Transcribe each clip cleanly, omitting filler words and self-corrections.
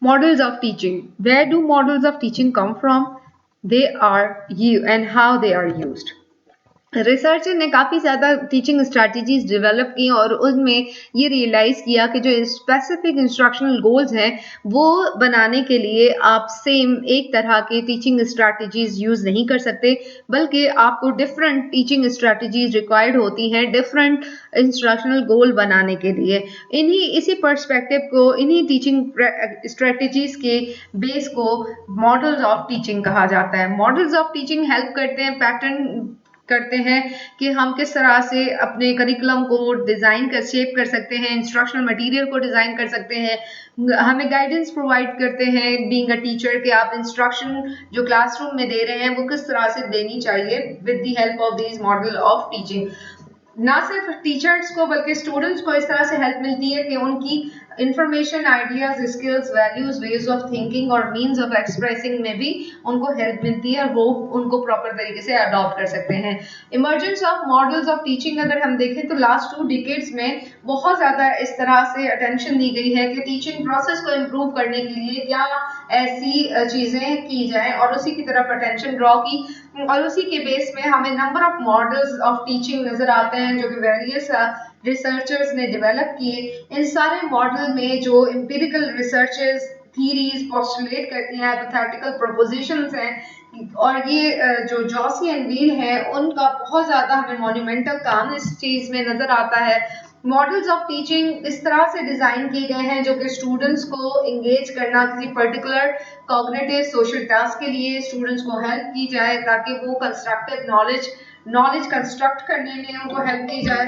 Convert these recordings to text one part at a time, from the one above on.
Models of teaching. Where do models of teaching come from? They are you and how they are used. Researcher ने काफ़ी ज़्यादा teaching strategies develop की और उनमें ये realise किया कि जो स्पेसिफिक इंस्ट्रक्शनल गोल्स हैं वो बनाने के लिए आप सेम एक तरह के टीचिंग स्ट्रैटेजीज यूज़ नहीं कर सकते, बल्कि आपको डिफरेंट टीचिंग स्ट्रैटेजीज रिक्वायर्ड होती हैं डिफरेंट इंस्ट्रक्शनल गोल बनाने के लिए। इसी पर्सपेक्टिव को, इन्हीं टीचिंग स्ट्रैटेजीज के बेस को मॉडल्स ऑफ टीचिंग कहा जाता है। मॉडल्स ऑफ टीचिंग हेल्प करते हैं, पैटर्न करते हैं कि हम किस तरह से अपने करिकुलम को डिज़ाइन कर शेप कर सकते हैं, इंस्ट्रक्शनल मटेरियल को डिज़ाइन कर सकते हैं, हमें गाइडेंस प्रोवाइड करते हैं बीइंग अ टीचर कि आप इंस्ट्रक्शन जो क्लासरूम में दे रहे हैं वो किस तरह से देनी चाहिए with the help of these model of teaching. ना सिर्फ टीचर्स को बल्कि स्टूडेंट्स को इस तरह से हेल्प मिलती है कि उनकी information, ideas, skills, values, ways of thinking और मीन्स ऑफ एक्सप्रेसिंग में भी उनको हेल्प मिलती है और वो उनको प्रॉपर तरीके से अडॉप्ट कर सकते हैं। Emergence of models of teaching अगर हम देखें तो लास्ट 2 डिकेड्स में बहुत ज़्यादा इस तरह से अटेंशन दी गई है कि टीचिंग प्रोसेस को इम्प्रूव करने के लिए क्या ऐसी चीज़ें की जाएँ और उसी की तरफ अटेंशन ड्रॉ की और उसी के बेस में हमें number of models of teaching नज़र आते हैं जो कि वेरियस रिसर्चर्स ने डेवलप किए। इन सारे मॉडल में जो एम्पिरिकल रिसर्चेस थीरीज पोस्टुलेट करती हैं, हाइपोथेटिकल प्रोपोजिशंस हैं और ये जो जॉसी एंड व्हील है उनका बहुत ज़्यादा हमें मॉन्यूमेंटल काम इस चीज़ में नज़र आता है। मॉडल्स ऑफ टीचिंग इस तरह से डिज़ाइन किए गए हैं जो कि स्टूडेंट्स को इंगेज करना किसी पर्टिकुलर कॉग्निटिव सोशल टास्क के लिए स्टूडेंट्स को हेल्प की जाए ताकि वो कंस्ट्रक्टिव नॉलेज कंस्ट्रक्ट करने में उनको हेल्प की जाए।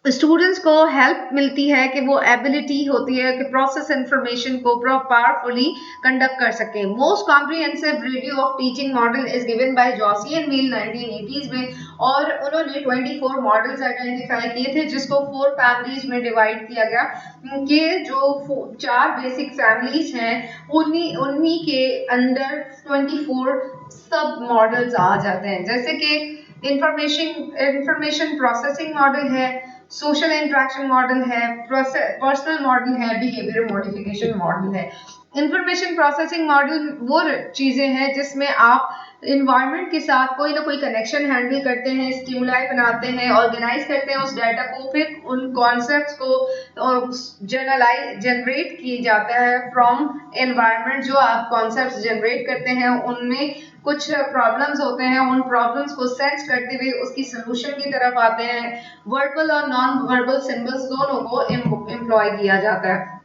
स्टूडेंट्स को हेल्प मिलती है कि वो एबिलिटी होती है कि प्रोसेस इंफॉर्मेशन को पावरफुली कंडक्ट कर सकें। Most comprehensive review of teaching model is given by Joyce and Weil 1980s में और उन्होंने 24 मॉडल्स आइडेंटिफाई किए थे जिसको 4 फैमिलीज में डिवाइड किया गया कि जो 4 बेसिक फैमिलीज हैं उन्हीं के अंडर 24 सब मॉडल्स आ जाते हैं, जैसे कि इंफॉर्मेशन प्रोसेसिंग मॉडल है, सोशल इंटरेक्शन मॉडल है, पर्सनल मॉडल है, बिहेवियर मॉडिफिकेशन मॉडल है। इंफॉर्मेशन प्रोसेसिंग मॉडल वो चीज़ें हैं जिसमें आप इन्वायरमेंट के साथ कोई ना कोई कनेक्शन हैंडल करते हैं, स्टिमुलाई बनाते हैं, ऑर्गेनाइज करते हैं उस डाटा को, फिर उन कॉन्सेप्ट्स को जनरेट किया जाता है फ्रॉम एनवायरनमेंट। जो आप कॉन्सेप्ट्स जनरेट करते हैं उनमें कुछ प्रॉब्लम्स होते हैं, उन प्रॉब्लम्स को सेंस करते हुए उसकी सोल्यूशन की तरफ आते हैं। वर्बल और नॉन वर्बल सिंबल्स दोनों को एम्प्लॉय किया जाता है।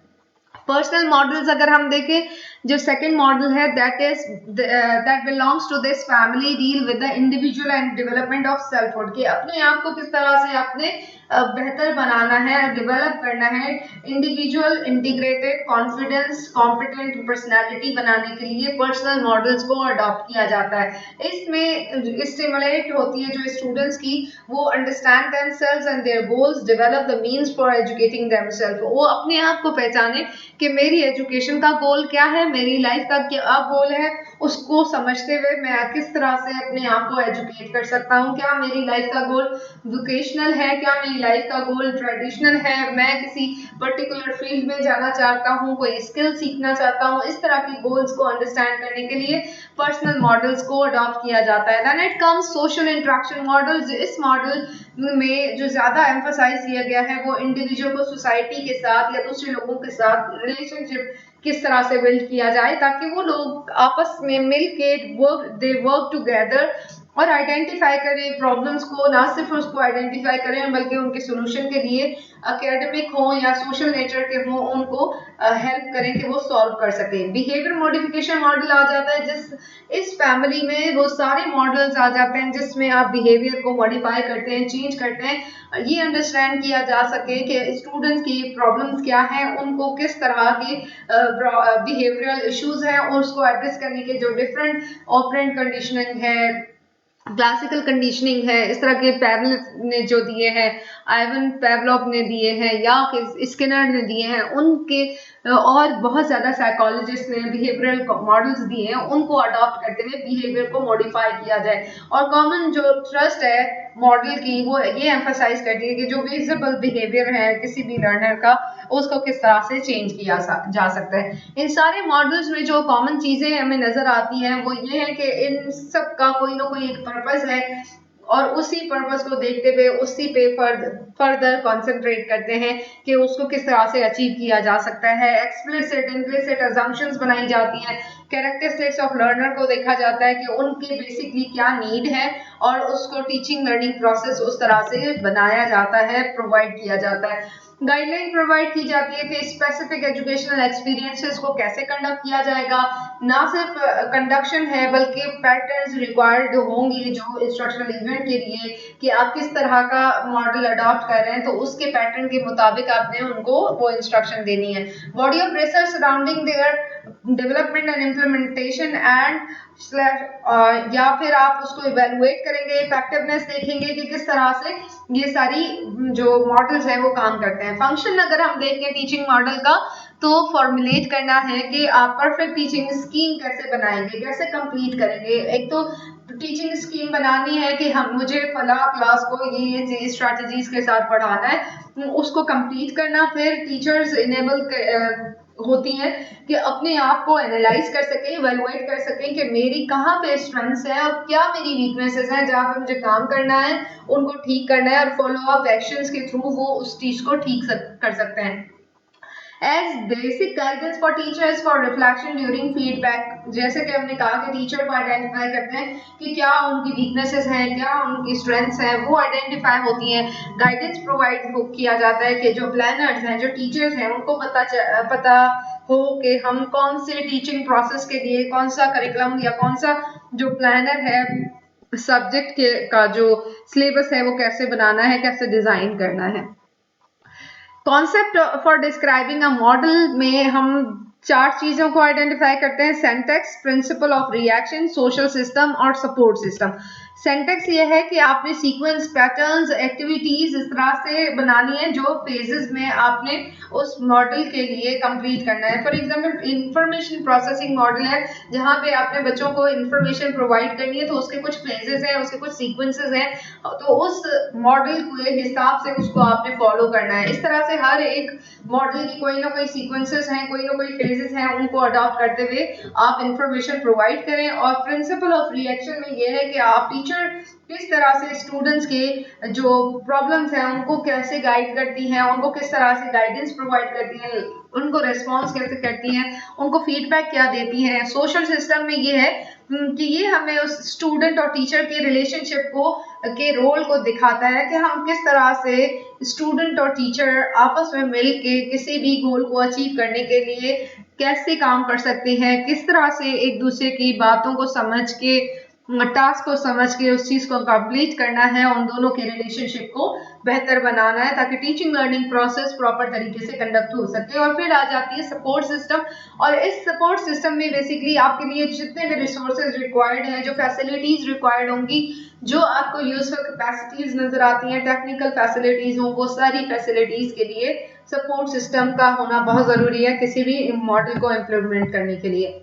पर्सनल मॉडल्स अगर हम देखें, जो सेकंड मॉडल है that belongs to this family deal with the individual and development of selfhood, कि अपने आप को किस तरह से अपने बेहतर बनाना है, डेवलप करना है, individual integrated confidence competent personality बनाने के लिए पर्सनल मॉडल्स को अडॉप्ट किया जाता है। इसमें स्टिमुलेट होती है जो स्टूडेंट्स की, वो understand themselves and their goals, develop the means for educating themself, वो अपने आप को पहचाने कि मेरी एजुकेशन का गोल क्या है, मेरी लाइफ का क्या गोल है, उसको समझते हुए मैं किस तरह से अपने आप को एजुकेट कर सकता हूँ। क्या मेरी लाइफ का गोल वोकेशनल है, क्या मेरी लाइफ का गोल ट्रेडिशनल है, मैं किसी पर्टिकुलर फील्ड में जाना चाहता हूँ, कोई स्किल सीखना चाहता हूँ। इस तरह के गोल्स को अंडरस्टैंड करने के लिए पर्सनल मॉडल्स को अडॉप्ट किया जाता है। Then it comes social interaction models. इस मॉडल में जो ज़्यादा एम्फसाइज किया गया है वो इंडिविजुअल को सोसाइटी के साथ या दूसरे लोगों के साथ रिलेशनशिप किस तरह से बिल्ड किया जाए ताकि वो लोग आपस में मिल के वर्क टुगेदर और आइडेंटिफाई करें प्रॉब्लम्स को, ना सिर्फ उसको आइडेंटिफाई करें बल्कि उनके सोल्यूशन के लिए एकेडमिक हो या सोशल नेचर के हो उनको हेल्प करें कि वो सॉल्व कर सकें। बिहेवियर मॉडिफिकेशन मॉडल आ जाता है इस फैमिली में वो सारे मॉडल्स आ जाते हैं जिसमें आप बिहेवियर को मॉडिफाई करते हैं, चेंज करते हैं, ये अंडरस्टैंड किया जा सके कि स्टूडेंट्स की प्रॉब्लम्स क्या हैं, उनको किस तरह के बिहेवियरल इश्यूज हैं और उसको एड्रेस करने के जो डिफरेंट ऑपरेंट कंडीशनिंग है, क्लासिकल कंडीशनिंग है, इस तरह के पैरल ने जो दिए हैं आइवन पेवलोव ने दिए हैं या स्किनर ने दिए हैं, उनके और बहुत ज़्यादा साइकोलॉजिस्ट ने बिहेवियरल मॉडल्स दिए हैं, उनको अडॉप्ट करते हुए बिहेवियर को मॉडिफाई किया जाए। और कॉमन जो ट्रस्ट है मॉडल की वो ये एम्फसाइज करती है कि जो विजिबल बिहेवियर है किसी भी लर्नर का उसको किस तरह से चेंज किया जा सकता है। इन सारे मॉडल्स में जो कॉमन चीज़ें हमें नज़र आती हैं वो ये है कि इन सब का कोई ना कोई एक पर्पस है और उसी पर्पस को देखते हुए उसी पे फर्दर कॉन्सेंट्रेट करते हैं कि उसको किस तरह से अचीव किया जा सकता है। एक्सप्लिसिट इम्प्लिसिट अजम्पशंस बनाई जाती हैं, कैरेक्टरिस्टिक्स ऑफ लर्नर को देखा जाता है कि उनके बेसिकली क्या नीड है और उसको टीचिंग लर्निंग प्रोसेस उस तरह से बनाया जाता है, प्रोवाइड किया जाता है। गाइडलाइन प्रोवाइड की जाती है कि स्पेसिफिक एजुकेशनल एक्सपीरियंसेस को कैसे कंडक्ट किया जाएगा। ना सिर्फ कंडक्शन है बल्कि पैटर्न्स रिक्वायर्ड होंगे जो इंस्ट्रक्शनल इवेंट के लिए कि आप किस तरह का मॉडल अडॉप्ट कर रहे हैं, तो उसके पैटर्न के मुताबिक आपने उनको वो इंस्ट्रक्शन देनी है। Body of research surrounding their development and implementation and या फिर आप उसको इवेलुएट करेंगे, इफेक्टिवनेस देखेंगे कि किस तरह से ये सारी जो मॉडल्स हैं वो काम करते हैं। फंक्शन अगर हम देखें टीचिंग मॉडल का तो फॉर्मुलेट करना है कि आप परफेक्ट टीचिंग स्कीम कैसे बनाएंगे, कैसे कंप्लीट करेंगे। एक तो टीचिंग स्कीम बनानी है कि हम मुझे फला क्लास को ये स्ट्रैटेजीज के साथ पढ़ाना है, उसको कंप्लीट करना। फिर टीचर्स इनेबल होती हैं कि अपने आप को एनालाइज कर सकें, इवेलुएट कर सकें कि मेरी कहाँ पे स्ट्रेंथ्स हैं और क्या मेरी वीकनेसेस हैं, जहाँ पे मुझे काम करना है उनको ठीक करना है और फॉलो अप एक्शंस के थ्रू वो उस चीज को ठीक कर सकते हैं। As basic guidance for teachers for reflection during feedback, जैसे कि हमने कहा कि टीचर को आइडेंटिफाई करते हैं कि क्या उनकी वीकनेसेस हैं, क्या उनकी स्ट्रेंथ्स हैं, वो आइडेंटिफाई होती हैं। गाइडेंस प्रोवाइड किया जाता है कि जो प्लानर्स हैं, जो टीचर्स हैं, उनको पता हो कि हम कौन से टीचिंग प्रोसेस के लिए कौन सा करिकुलम या कौन सा जो प्लानर है सब्जेक्ट के का जो सिलेबस है वो कैसे बनाना है, कैसे डिजाइन करना है। Concept for describing a model में हम 4 चीजों को आइडेंटिफाई करते हैं: syntax, principle of reaction, social system और सपोर्ट सिस्टम। सेंटेक्स ये है कि आपने सीक्वेंस, पैटर्न्स, एक्टिविटीज इस तरह से बनानी है जो फेजेस में आपने उस मॉडल के लिए कंप्लीट करना है। For example information processing model है जहाँ पे आपने बच्चों को इंफॉर्मेशन प्रोवाइड करनी है, तो उसके कुछ फेजेस हैं, उसके कुछ सीक्वेंसेस हैं, तो उस मॉडल के हिसाब से उसको आपने फॉलो करना है। इस तरह से हर एक मॉडल की कोई ना कोई सीक्वेंसेस हैं, कोई ना कोई फेजेस हैं, उनको अडॉप्ट करते हुए आप इंफॉर्मेशन प्रोवाइड करें। और प्रिंसिपल ऑफ रिएक्शन में यह है कि आप टीचर किस तरह से स्टूडेंट्स के जो प्रॉब्लम्स हैं उनको कैसे गाइड करती हैं, उनको किस तरह से गाइडेंस प्रोवाइड करती हैं, उनको रिस्पॉन्स कैसे करती हैं, उनको फीडबैक क्या देती हैं। सोशल सिस्टम में ये है कि ये हमें उस स्टूडेंट और टीचर के रिलेशनशिप को के रोल को दिखाता है कि हम किस तरह से स्टूडेंट और टीचर आपस में मिल के किसी भी गोल को अचीव करने के लिए कैसे काम कर सकते हैं, किस तरह से एक दूसरे की बातों को समझ के, टास्क को समझ के उस चीज को कंप्लीट करना है, उन दोनों के रिलेशनशिप को बेहतर बनाना है ताकि टीचिंग लर्निंग प्रोसेस प्रॉपर तरीके से कंडक्ट हो सके। और फिर आ जाती है सपोर्ट सिस्टम, और इस सपोर्ट सिस्टम में बेसिकली आपके लिए जितने भी रिसोर्सेज रिक्वायर्ड हैं, जो फैसिलिटीज रिक्वायर्ड होंगी, जो आपको यूजफुल कैपेसिटीज नजर आती हैं, टेक्निकल फैसिलिटीज हों, वो सारी फैसिलिटीज के लिए सपोर्ट सिस्टम का होना बहुत जरूरी है किसी भी मॉडल को इम्प्लीमेंट करने के लिए।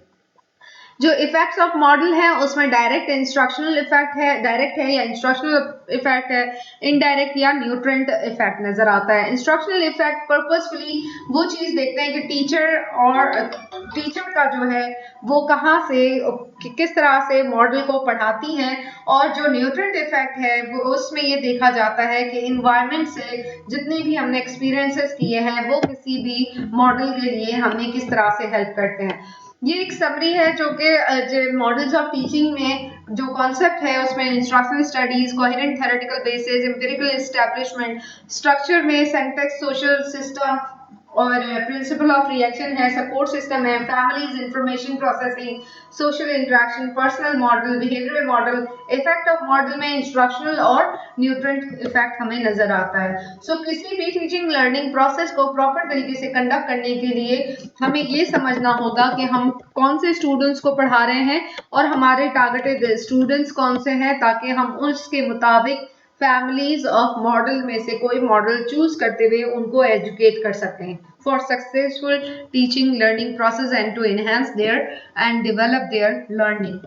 जो इफेक्ट्स ऑफ मॉडल है उसमें डायरेक्ट इंस्ट्रक्शनल इफेक्ट है, डायरेक्ट है या इंस्ट्रक्शनल इफेक्ट है, इनडायरेक्ट या न्यूट्रेंट इफेक्ट नजर आता है। इंस्ट्रक्शनल इफेक्ट पर्पसफुली वो चीज देखते हैं कि टीचर का जो है वो कहाँ से किस तरह से मॉडल को पढ़ाती हैं। और जो न्यूट्रेंट इफेक्ट है वो उसमें ये देखा जाता है कि इन्वायरमेंट से जितने भी हमने एक्सपीरियंसेस किए हैं वो किसी भी मॉडल के लिए हमें किस तरह से हेल्प करते हैं। ये एक समरी है जो कि मॉडल्स ऑफ टीचिंग में जो कॉन्सेप्ट है उसमें instructional studies, coherent theoretical basis, empirical establishment, structure में सेंटेक्स, सोशल सिस्टम और प्रिंसिपल ऑफ रिएक्शन है, सपोर्ट सिस्टम है, families, information processing, social interaction, personal model, behavioural model. Effect of model में instructional और न्यूट्रेंट इफेक्ट हमें नजर आता है। सो किसी भी टीचिंग लर्निंग प्रोसेस को प्रॉपर तरीके से कंडक्ट करने के लिए हमें ये समझना होगा कि हम कौन से स्टूडेंट्स को पढ़ा रहे हैं और हमारे टारगेटेड स्टूडेंट्स कौन से हैं, ताकि हम उसके मुताबिक फैमिलीज ऑफ मॉडल में से कोई मॉडल चूज करते हुए उनको एजुकेट कर सकते हैं for successful teaching learning process and to enhance their and develop their learning.